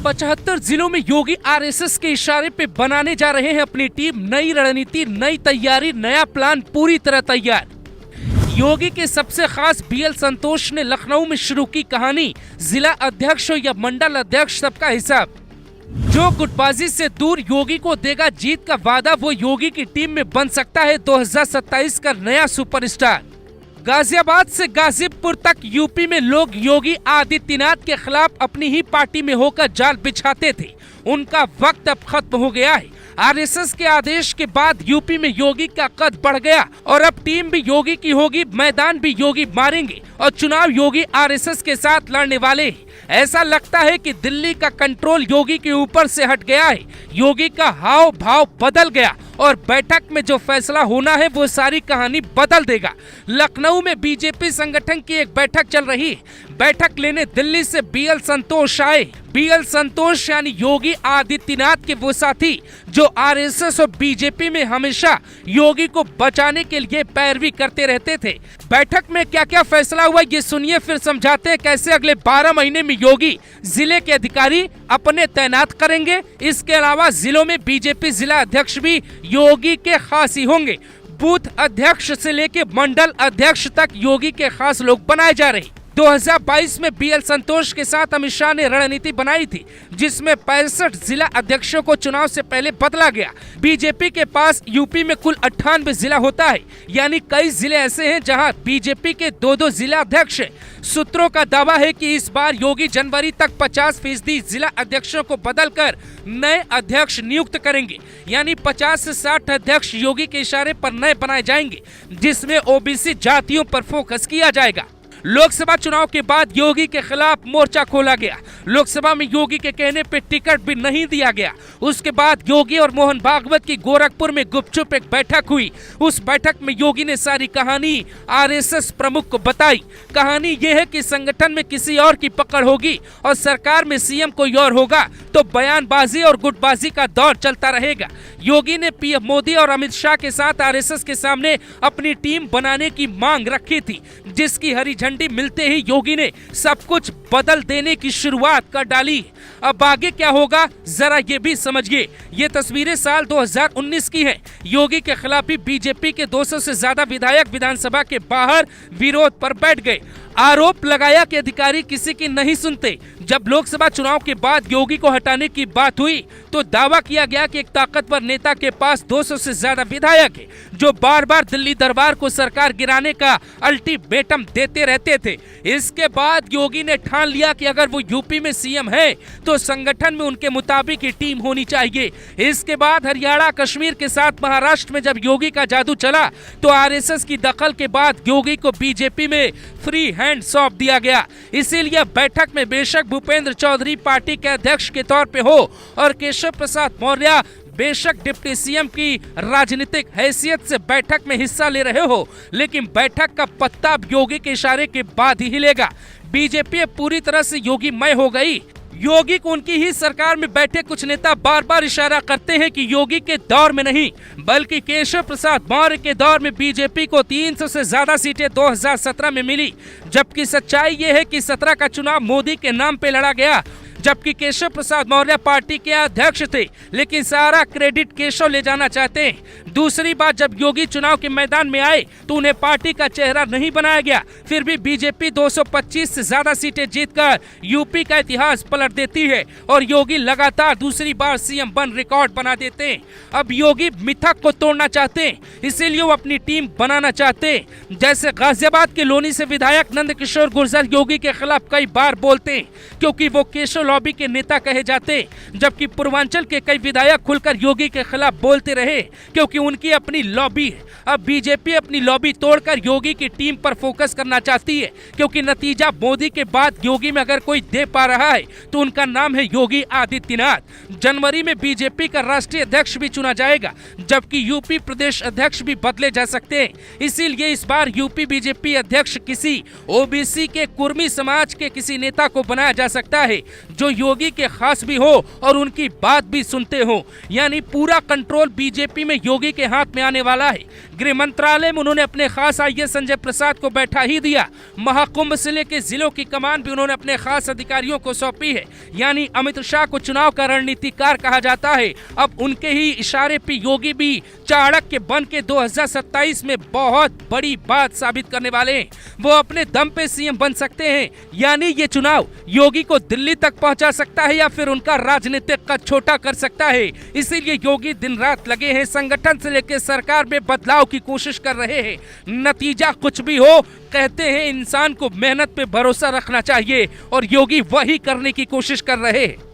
75 जिलों में योगी आरएसएस के इशारे पे बनाने जा रहे हैं अपनी टीम। नई रणनीति, नई तैयारी, नया प्लान पूरी तरह तैयार। योगी के सबसे खास बीएल संतोष ने लखनऊ में शुरू की कहानी। जिला अध्यक्ष हो या मंडल अध्यक्ष, सबका हिसाब। जो गुटबाजी से दूर योगी को देगा जीत का वादा, वो योगी की टीम में बन सकता है 2027 का नया सुपरस्टार। गाजियाबाद से गाजीपुर तक यूपी में लोग योगी आदित्यनाथ के खिलाफ अपनी ही पार्टी में होकर जाल बिछाते थे। उनका वक्त अब खत्म हो गया है। आरएसएस के आदेश के बाद यूपी में योगी का कद बढ़ गया और अब टीम भी योगी की होगी, मैदान भी योगी मारेंगे और चुनाव योगी आरएसएस के साथ लड़ने वाले हैं। ऐसा लगता है कि दिल्ली का कंट्रोल योगी के ऊपर से हट गया है। योगी का हाव भाव बदल गया और बैठक में जो फैसला होना है वो सारी कहानी बदल देगा। लखनऊ में बीजेपी संगठन की एक बैठक चल रही है। बैठक लेने दिल्ली से बीएल संतोष आए। बीएल संतोष यानी योगी आदित्यनाथ के वो साथी जो आरएसएस और बीजेपी में हमेशा योगी को बचाने के लिए पैरवी करते रहते थे। बैठक में क्या क्या फैसला हुआ ये सुनिए, फिर समझाते हैं कैसे अगले 12 महीने में योगी जिले के अधिकारी अपने तैनात करेंगे। इसके अलावा जिलों में बीजेपी जिला अध्यक्ष भी योगी के खास ही होंगे। बूथ अध्यक्ष से लेके मंडल अध्यक्ष तक योगी के खास लोग बनाए जा रहे। 2022 में बीएल संतोष के साथ अमित शाह ने रणनीति बनाई थी, जिसमें 65 जिला अध्यक्षों को चुनाव से पहले बदला गया। बीजेपी के पास यूपी में कुल 98 जिला होता है, यानी कई जिले ऐसे हैं जहां बीजेपी के 2-2 जिला अध्यक्ष हैं। सूत्रों का दावा है कि इस बार योगी जनवरी तक 50% जिला अध्यक्षों को बदलकर नए अध्यक्ष नियुक्त करेंगे, यानी 50 से 60 अध्यक्ष योगी के इशारे पर नए बनाए जाएंगे, जिसमें ओबीसी जातियों पर फोकस किया जाएगा। लोकसभा चुनाव के बाद योगी के खिलाफ मोर्चा खोला गया। लोकसभा में योगी के कहने पे टिकट भी नहीं दिया गया। उसके बाद योगी और मोहन भागवत की गोरखपुर में गुपचुप एक बैठक हुई। उस बैठक में योगी ने सारी कहानी आरएसएस प्रमुख को बताई। कहानी ये है कि संगठन में किसी और की पकड़ होगी और सरकार में सीएम कोई और होगा तो बयानबाजी और गुटबाजी का दौर चलता रहेगा। योगी ने पीएम मोदी और अमित शाह के साथ आरएसएस के सामने अपनी टीम बनाने की मांग रखी थी, जिसकी हरी झंडी मिलते ही योगी ने सब कुछ बदल देने की शुरुआत कर डाली। अब आगे क्या होगा जरा ये भी समझिए। ये तस्वीरें साल 2019 की हैं। योगी के खिलाफ भी बीजेपी के 200 से ज्यादा विधायक विधानसभा के बाहर विरोध पर बैठ गए। आरोप लगाया कि अधिकारी किसी की नहीं सुनते। जब लोकसभा चुनाव के बाद योगी को हटाने की बात हुई तो दावा किया गया कि एक ताकतवर नेता के पास 200 से ज्यादा विधायक है, जो बार बार दिल्ली दरबार को सरकार गिराने का अल्टीमेटम देते रहते थे। इसके बाद योगी ने ठान लिया कि अगर वो यूपी में सीएम है तो संगठन में उनके मुताबिक ही टीम होनी चाहिए। इसके बाद हरियाणा, कश्मीर के साथ महाराष्ट्र में जब योगी का जादू चला तो आरएसएस की दखल के बाद योगी को बीजेपी में फ्री हैंड सौंप दिया गया। इसीलिए बैठक में बेशक भूपेंद्र चौधरी पार्टी के अध्यक्ष के तौर पे हो और केशव प्रसाद मौर्य बेशक डिप्टी सीएम की राजनीतिक हैसियत से बैठक में हिस्सा ले रहे हो, लेकिन बैठक का पत्ता अब योगी के इशारे के बाद ही हिलेगा। बीजेपी पूरी तरह से योगीमय हो गई। योगी को उनकी ही सरकार में बैठे कुछ नेता बार बार इशारा करते हैं कि योगी के दौर में नहीं बल्कि केशव प्रसाद मौर्य के दौर में बीजेपी को 300 से ज्यादा सीटें 2017 में मिली, जबकि सच्चाई ये है कि 17 का चुनाव मोदी के नाम पे लड़ा गया, जबकि केशव प्रसाद मौर्य पार्टी के अध्यक्ष थे, लेकिन सारा क्रेडिट केशव ले जाना चाहते हैं। दूसरी बात, जब योगी चुनाव के मैदान में आए तो उन्हें पार्टी का चेहरा नहीं बनाया गया, फिर भी बीजेपी 225 से ज्यादा सीटें जीतकर यूपी का इतिहास पलट देती है और योगी लगातार दूसरी बार सीएम बन रिकॉर्ड बना देते हैं। अब योगी मिथक को तोड़ना चाहते हैं, इसीलिए वो अपनी टीम बनाना चाहते हैं। जैसे गाजियाबाद के लोनी से विधायक नंद किशोर गुर्जर योगी के खिलाफ कई बार बोलते हैं क्योंकि वो केशव लॉबी के नेता कहे जाते, जबकि पूर्वांचल के कई विधायक खुलकर योगी के खिलाफ बोलते रहे क्योंकि उनकी अपनी लॉबी है। अब बीजेपी अपनी लॉबी तोड़कर योगी की टीम पर फोकस करना चाहती है क्योंकि नतीजा मोदी के बाद योगी में अगर कोई दे पा रहा है तो उनका नाम है योगी आदित्यनाथ। जनवरी में बीजेपी का राष्ट्रीय अध्यक्ष भी चुना जाएगा, जबकि यूपी प्रदेश अध्यक्ष भी बदले जा सकते हैं। इसीलिए इस बार यूपी बीजेपी अध्यक्ष किसी ओबीसी के कुर्मी समाज के किसी नेता को बनाया जा सकता है जो योगी के खास भी हो और उनकी बात भी सुनते हो। यानी पूरा कंट्रोल बीजेपी में योगी के हाथ में आने वाला है। गृह मंत्रालय में उन्होंने अपने खास आईएएस संजय प्रसाद को बैठा ही दिया। महाकुंभ से लेकर जिलों की कमान भी उन्होंने अपने खास अधिकारियों को सौंपी है। यानी अमित शाह को चुनाव का रणनीतिकार कहा जाता है। अब उनके ही इशारे पे योगी भी चाणक्य बन के 2027 में बहुत बड़ी बात साबित करने वाले हैं। वो अपने दम पे सीएम बन सकते हैं। यानी ये चुनाव योगी को दिल्ली तक पहुंचा सकता है या फिर उनका राजनीतिक कद छोटा कर सकता है। इसीलिए योगी दिन रात लगे हैं, संगठन से लेकर सरकार में बदलाव की कोशिश कर रहे हैं। नतीजा कुछ भी हो, कहते हैं इंसान को मेहनत पे भरोसा रखना चाहिए और योगी वही करने की कोशिश कर रहे हैं।